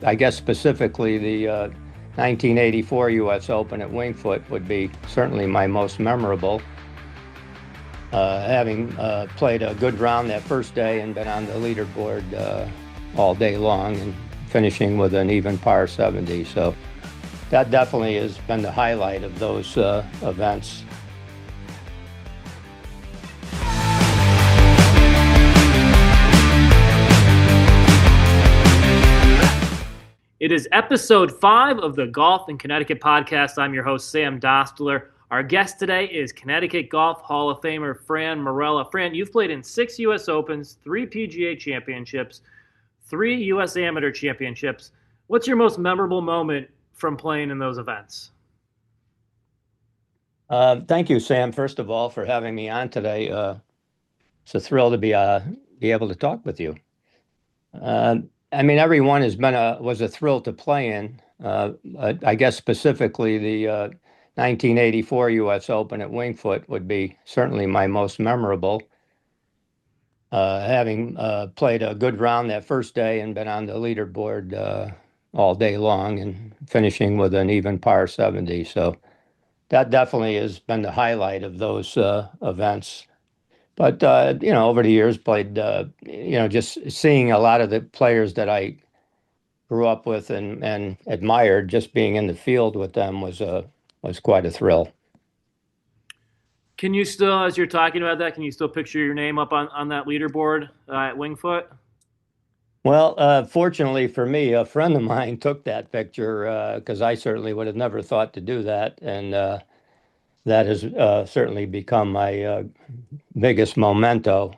I guess specifically the 1984 U.S. Open at Winged Foot would be certainly my most memorable. Having played a good round that first day and been on the leaderboard all day long and finishing with an even par 70. So that definitely has been the highlight of those events. It is episode 5 of the Golf in Connecticut Podcast. I'm your host, Sam Dostler. Our guest today is Connecticut Golf Hall of Famer Fran Marrello. Fran, you've played in 6 U.S. Opens, 3 PGA Championships, 3 U.S. Amateur Championships. What's your most memorable moment from playing in those events? Thank you, Sam, first of all, for having me on today. It's a thrill to be able to talk with you. Everyone was a thrill to play in. I guess specifically the 1984 U.S. Open at Winged Foot would be certainly my most memorable. Having played a good round that first day and been on the leaderboard all day long and finishing with an even par 70. So that definitely has been the highlight of those events. But, over the years played, just seeing a lot of the players that I grew up with and admired, just being in the field with them was quite a thrill. Can you still, as you're talking about that, can you still picture your name up on that leaderboard at Winged Foot? Well, fortunately for me, a friend of mine took that picture because I certainly would have never thought to do that. And that has certainly become my biggest memento.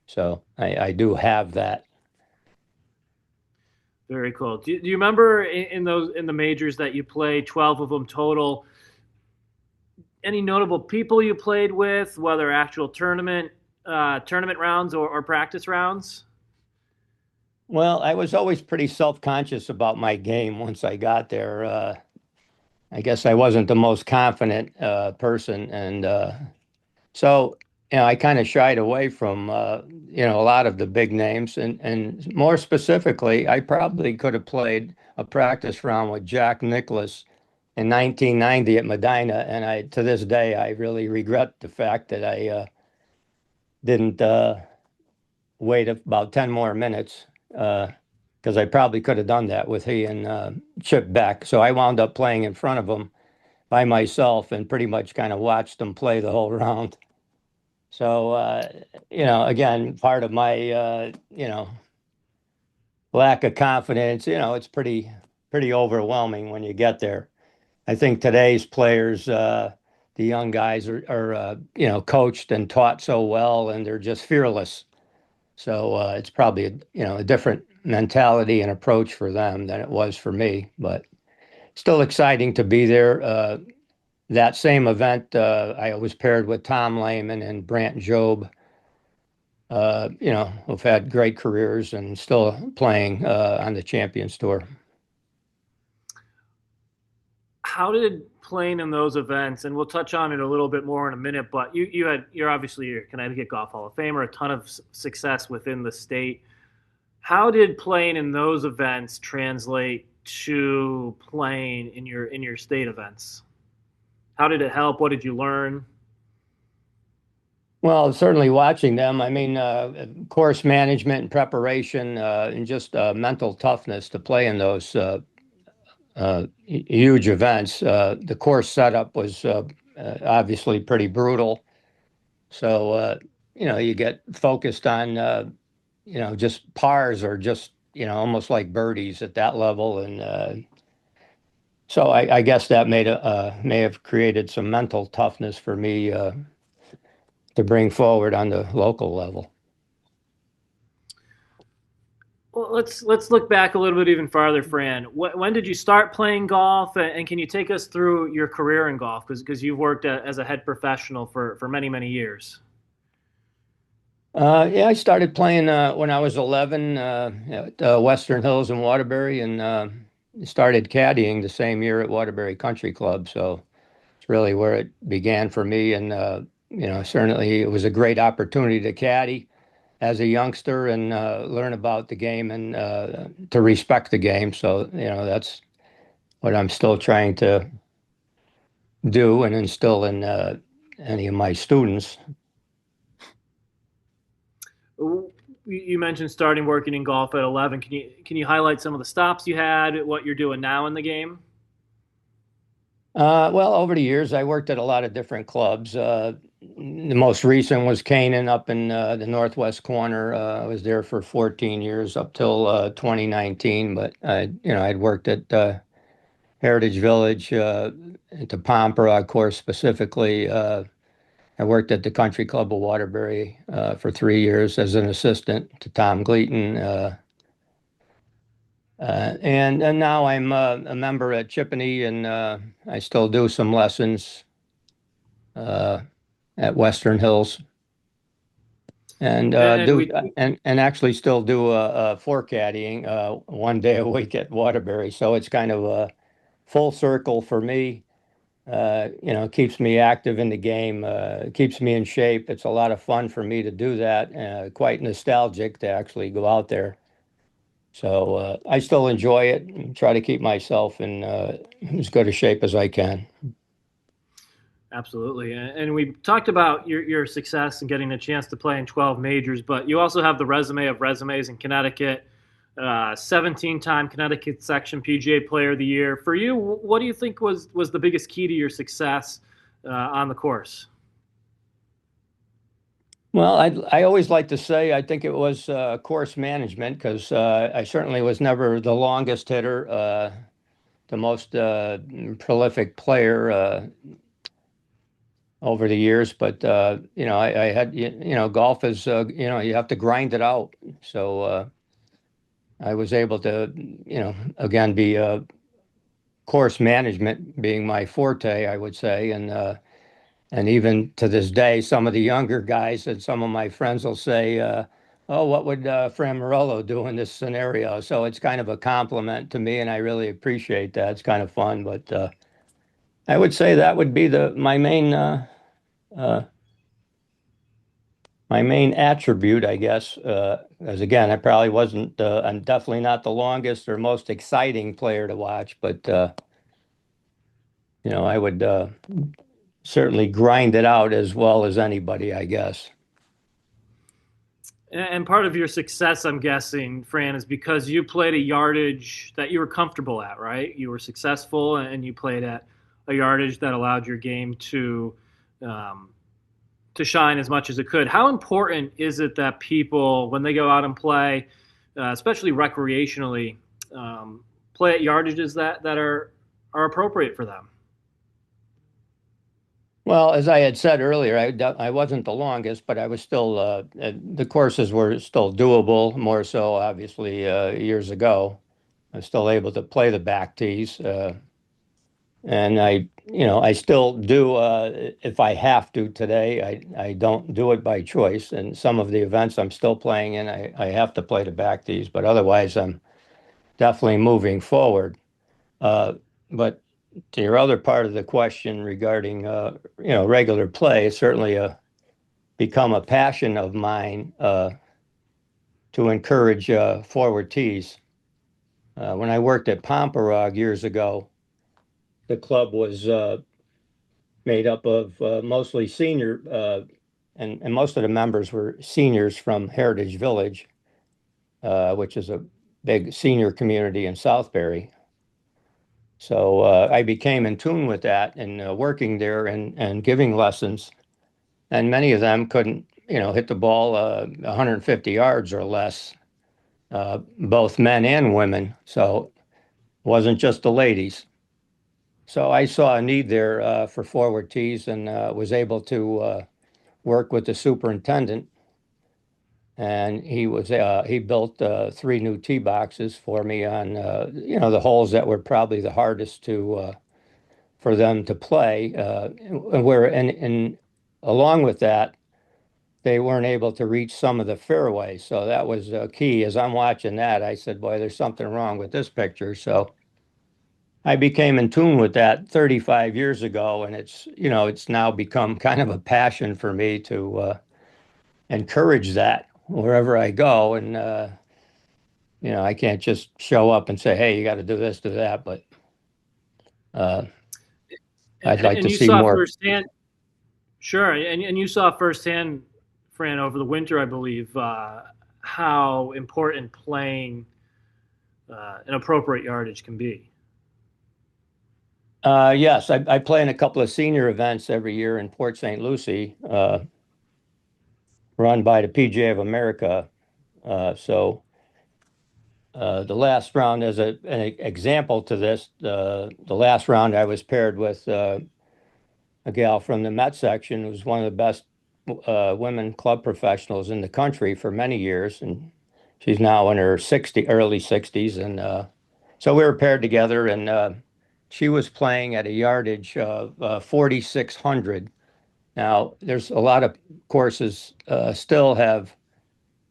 So I do have that. Very cool. Do you remember in the majors that you played, 12 of them total, any notable people you played with, whether actual tournament rounds or practice rounds? Well, I was always pretty self-conscious about my game once I got there. I guess I wasn't the most confident person. And so, I kind of shied away from, a lot of the big names. And more specifically, I probably could have played a practice round with Jack Nicklaus in 1990 at Medina. And to this day, I really regret the fact that I didn't wait about 10 more minutes because I probably could have done that with he and Chip Beck. So I wound up playing in front of him by myself and pretty much kind of watched him play the whole round. So, again, part of my, lack of confidence, it's pretty overwhelming when you get there. I think today's players, the young guys are coached and taught so well, and they're just fearless. So it's probably, a different mentality and approach for them than it was for me, but still exciting to be there. That same event, I was paired with Tom Lehman and Brant Jobe, who've had great careers and still playing on the Champions Tour. How did playing in those events, and we'll touch on it a little bit more in a minute, but you're obviously a Connecticut Golf Hall of Famer, a ton of success within the state. How did playing in those events translate to playing in your state events? How did it help? What did you learn? Well, certainly watching them. Course management and preparation and just mental toughness to play in those huge events. The course setup was obviously pretty brutal. So, you get focused on, just pars or just, almost like birdies at that level. And so I guess that may have created some mental toughness for me to bring forward on the local level. Well, let's look back a little bit even farther, Fran. When did you start playing golf, and can you take us through your career in golf? Because you've worked as a head professional for many, many years. I started playing when I was 11 at Western Hills in Waterbury, and started caddying the same year at Waterbury Country Club. So it's really where it began for me. And, certainly it was a great opportunity to caddy. as a youngster and learn about the game and to respect the game. So, that's what I'm still trying to do and instill in any of my students. You mentioned starting working in golf at 11. Can you highlight some of the stops you had, what you're doing now in the game? Well, over the years, I worked at a lot of different clubs. The most recent was Canaan up in the northwest corner. I was there for 14 years up till 2019. But I'd worked at Heritage Village, into Pompera course specifically. I worked at the Country Club of Waterbury for 3 years as an assistant to Tom Gleaton. And now I'm a member at Chippeney, and I still do some lessons uh, at Western Hills, and And do we and actually still do a floor caddying 1 day a week at Waterbury. So it's kind of a full circle for me. Keeps me active in the game, keeps me in shape. It's a lot of fun for me to do that. Quite nostalgic to actually go out there. So I still enjoy it and try to keep myself in as good a shape as I can. Absolutely. And we talked about your success and getting a chance to play in 12 majors, but you also have the resume of resumes in Connecticut, 17-time Connecticut Section PGA Player of the Year. For you, what do you think was the biggest key to your success on the course? Well, I always like to say I think it was course management because I certainly was never the longest hitter, the most prolific player over the years. But I had golf is you have to grind it out. So I was able to again be course management being my forte, I would say, and even to this day, some of the younger guys and some of my friends will say, "Oh, what would Fran Marrello do in this scenario?" So it's kind of a compliment to me, and I really appreciate that. It's kind of fun, but I would say that would be the uh, my main attribute, I guess. As again, I probably wasn't. I'm definitely not the longest or most exciting player to watch, but I would certainly grind it out as well as anybody, I guess. And part of your success, I'm guessing, Fran, is because you played a yardage that you were comfortable at, right? You were successful and you played at a yardage that allowed your game um, to shine as much as it could. How important is it that people, when they go out and play, especially recreationally, play at yardages that are appropriate for them? Well, as I had said earlier, I wasn't the longest, but I was still, the courses were still doable, more so obviously years ago. I was still able to play the back tees. And I still do, if I have to today. I don't do it by choice. And some of the events I'm still playing in, I have to play the back tees, but otherwise I'm definitely moving forward. Uh, but to your other part of the question regarding, regular play, it's certainly become a passion of mine to encourage forward tees. When I worked at Pomperog years ago, the club was made up of mostly senior, and most of the members were seniors from Heritage Village, which is a big senior community in Southbury. So I became in tune with that and working there and giving lessons. And many of them couldn't, hit the ball 150 yards or less, both men and women. So it wasn't just the ladies. So I saw a need there for forward tees and was able to work with the superintendent. And he built three new tee boxes for me on the holes that were probably the hardest to for them to play. And along with that, they weren't able to reach some of the fairways. So that was key. As I'm watching that, I said, "Boy, there's something wrong with this picture." So I became in tune with that 35 years ago, and it's now become kind of a passion for me to encourage that. wherever I go, and I can't just show up and say, "Hey, you got to do this, do that." But uh, I'd like And to you see saw more. firsthand, sure, and you saw firsthand, Fran, over the winter, I believe, how important playing an appropriate yardage can be. Yes, I play in a couple of senior events every year in Port St. Lucie, run by the PGA of America. So the last round, as an example to this, the last round I was paired with a gal from the Met section who's one of the best women club professionals in the country for many years, and she's now in her early 60s, and so we were paired together, and she was playing at a yardage of 4,600. Now, there's a lot of courses still have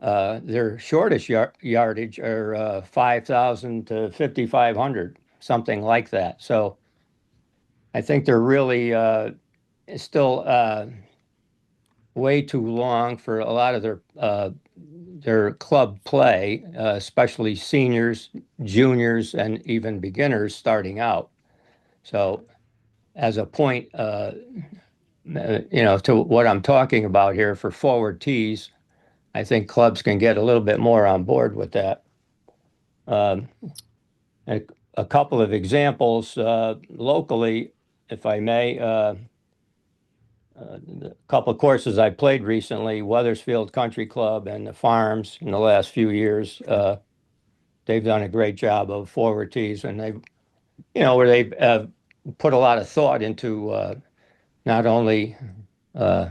their shortest yardage are 5,000 to 5,500, something like that. So I think they're really still way too long for a lot of their club play, especially seniors, juniors, and even beginners starting out. So as a point, to what I'm talking about here for forward tees, I think clubs can get a little bit more on board with that. Um, a, a couple of examples locally, if I may. A couple of courses I played recently, Weathersfield Country Club and the Farms in the last few years. They've done a great job of forward tees, and where they've put a lot of thought into not only uh,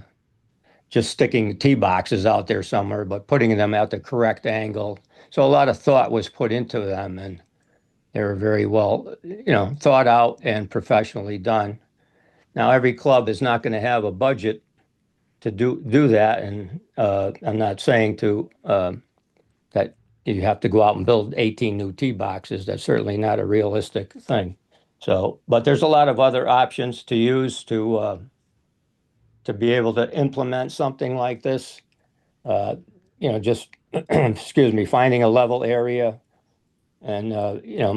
just sticking tee boxes out there somewhere, but putting them at the correct angle. So a lot of thought was put into them, and they were very well, thought out and professionally done. Now, every club is not going to have a budget to do that, and I'm not saying that you have to go out and build 18 new tee boxes. That's certainly not a realistic thing. So, but there's a lot of other options to use to be able to implement something like this. Uh, just excuse me, finding a level area and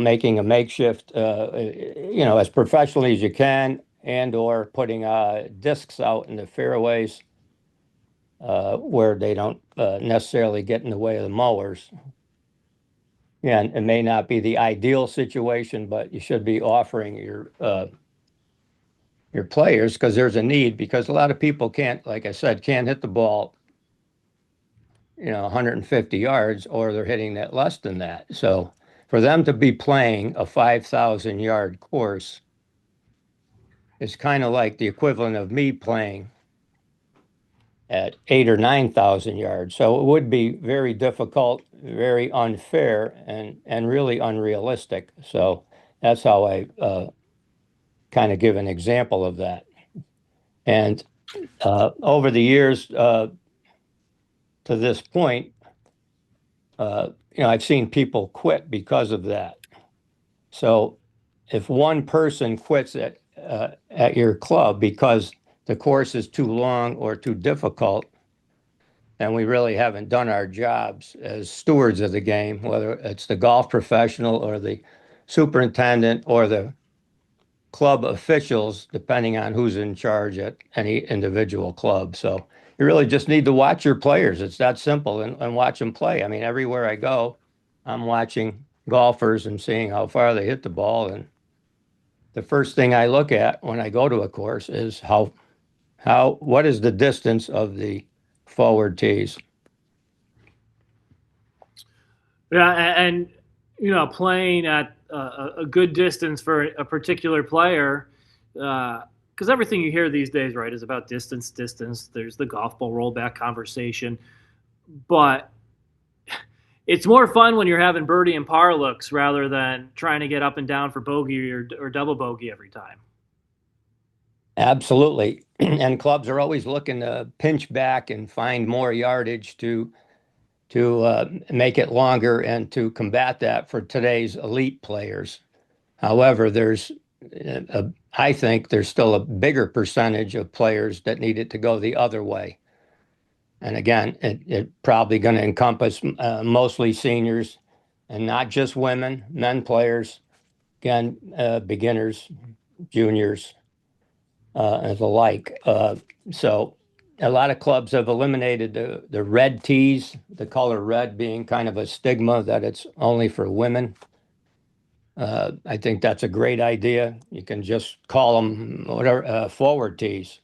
making a makeshift, as professionally as you can, and or putting discs out in the fairways where they don't necessarily get in the way of the mowers. Yeah, and it may not be the ideal situation, but you should be offering your players because there's a need because a lot of people can't, like I said, can't hit the ball, 150 yards, or they're hitting that less than that. So for them to be playing a 5,000 yard course is kind of like the equivalent of me playing at 8 or 9,000 yards. So it would be very difficult, very unfair, and really unrealistic. So that's how I kind of give an example of that. And over the years to this point, I've seen people quit because of that. So if one person quits at your club because the course is too long or too difficult, and we really haven't done our jobs as stewards of the game, whether it's the golf professional or the superintendent or the club officials, depending on who's in charge at any individual club. So you really just need to watch your players. It's that simple and watch them play. I mean, everywhere I go, I'm watching golfers and seeing how far they hit the ball. And the first thing I look at when I go to a course is what is the distance of the forward tees? Yeah, and playing at a good distance for a particular player, because everything you hear these days, right, is about distance, distance. There's the golf ball rollback conversation, but it's more fun when you're having birdie and par looks rather than trying to get up and down for bogey or double bogey every time. Absolutely. And clubs are always looking to pinch back and find more yardage to make it longer and to combat that for today's elite players. However, I think there's still a bigger percentage of players that need it to go the other way. And again, it probably going to encompass mostly seniors and not just women, men players, again, beginners, juniors, and the like. So a lot of clubs have eliminated the red tees, the color red being kind of a stigma that it's only for women. I think that's a great idea. You can just call them whatever, forward tees.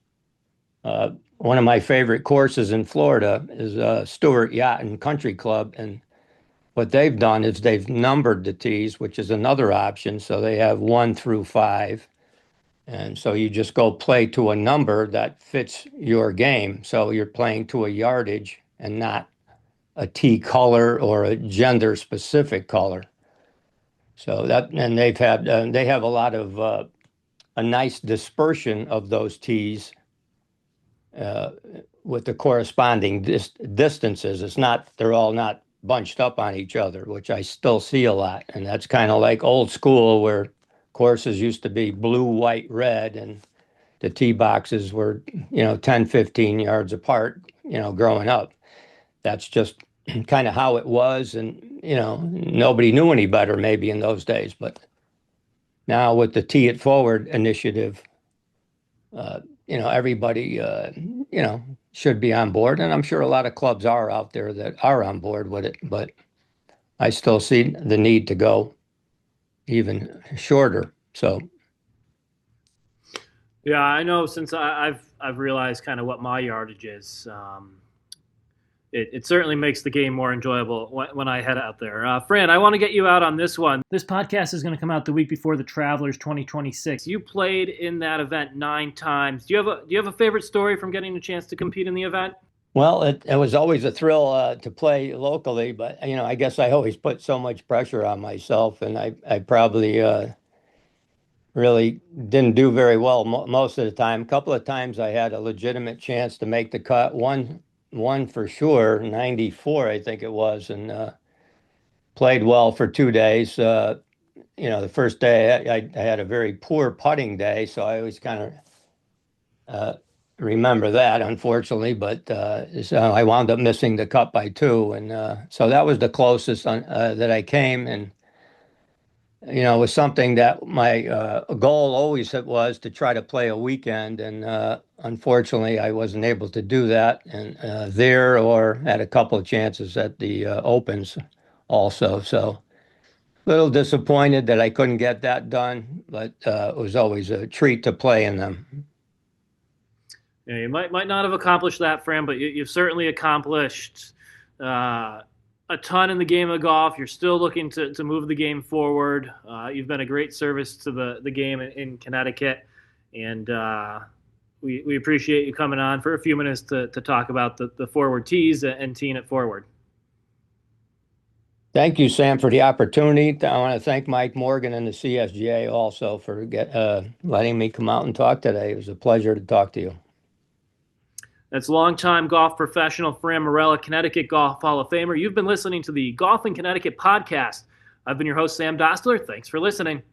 One of my favorite courses in Florida is Stewart Yacht and Country Club, and what they've done is they've numbered the tees, which is another option. So they have 1 through 5, and so you just go play to a number that fits your game. So you're playing to a yardage and not a tee color or a gender specific color. So that, and they have a lot of a nice dispersion of those tees uh, with the corresponding distances. It's not, they're all not bunched up on each other, which I still see a lot. And that's kind of like old school where courses used to be blue, white, red, and the tee boxes were, 10, 15 yards apart, growing up. That's just kind of how it was. And, nobody knew any better maybe in those days. But now with the Tee It Forward initiative, everybody, should be on board. And I'm sure a lot of clubs are out there that are on board with it. But I still see the need to go even shorter. So, Yeah, I know. Since I've realized kind of what my yardage is. It certainly makes the game more enjoyable when I head out there. Fran, I want to get you out on this one. This podcast is going to come out the week before the Travelers 2026. You played in that event 9 times. Do you have a favorite story from getting a chance to compete in the event? well, it was always a thrill to play locally, but I guess I always put so much pressure on myself, and I probably really didn't do very well most of the time. A couple of times I had a legitimate chance to make the cut. One for sure, 94, I think it was, and played well for 2 days. The first day I had a very poor putting day, so I always kind of remember that, unfortunately. But so I wound up missing the cut by 2, and so that was the closest that I came. And it was something that my goal always was to try to play a weekend, and unfortunately, I wasn't able to do that. And there, or had a couple of chances at the Opens, also. So, a little disappointed that I couldn't get that done, but it was always a treat to play in them. Yeah, you might not have accomplished that, Fran, but you've certainly accomplished a ton in the game of golf. You're still looking to move the game forward. You've been a great service to the game in Connecticut, and we appreciate you coming on for a few minutes to talk about the forward tees and teeing it forward. Thank you, Sam, for the opportunity. I want to thank Mike Morgan and the CSGA also for letting me come out and talk today. It was a pleasure to talk to you. That's longtime golf professional Fran Marrello, Connecticut Golf Hall of Famer. You've been listening to the Golf in Connecticut podcast. I've been your host, Sam Dostler. Thanks for listening.